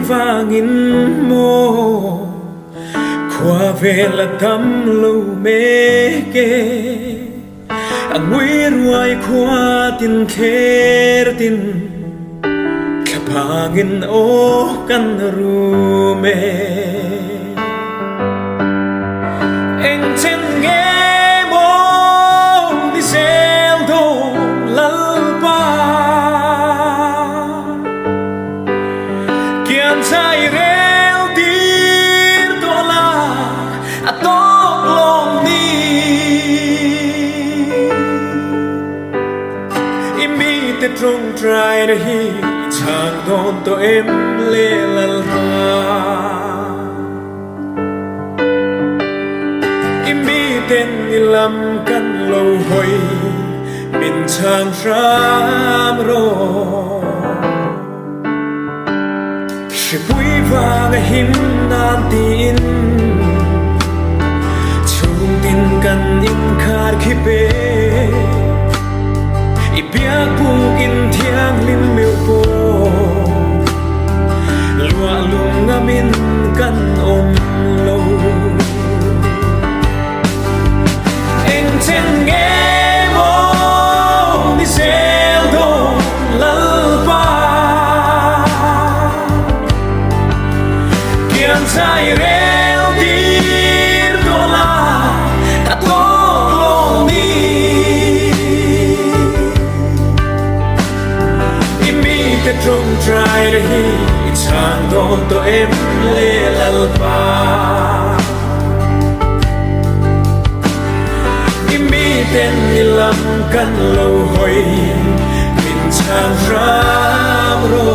vang in mô qua về là thăm lâu mê kê ang nguy ruay qua tin kher tin kapangin o kan rume eng chen nghe mô đi sel do lalpa kian sai rel dir dola atok long ni imi te trong trai na hi chang don to em le lalpa imi ten ilam kan lo hoi min chang ram ro she pui vang him nan tin chung tin kan in khar khi pe i pia pu in thiang lim meu po lua lung ngamin kan om lo eng chen nghe mo ni sel do lalpa kian sai rel dir dola atok long ni imi te trong trai ra hi chang don to em le lalpa imi ten ilam kan lo hoi min chang ram ro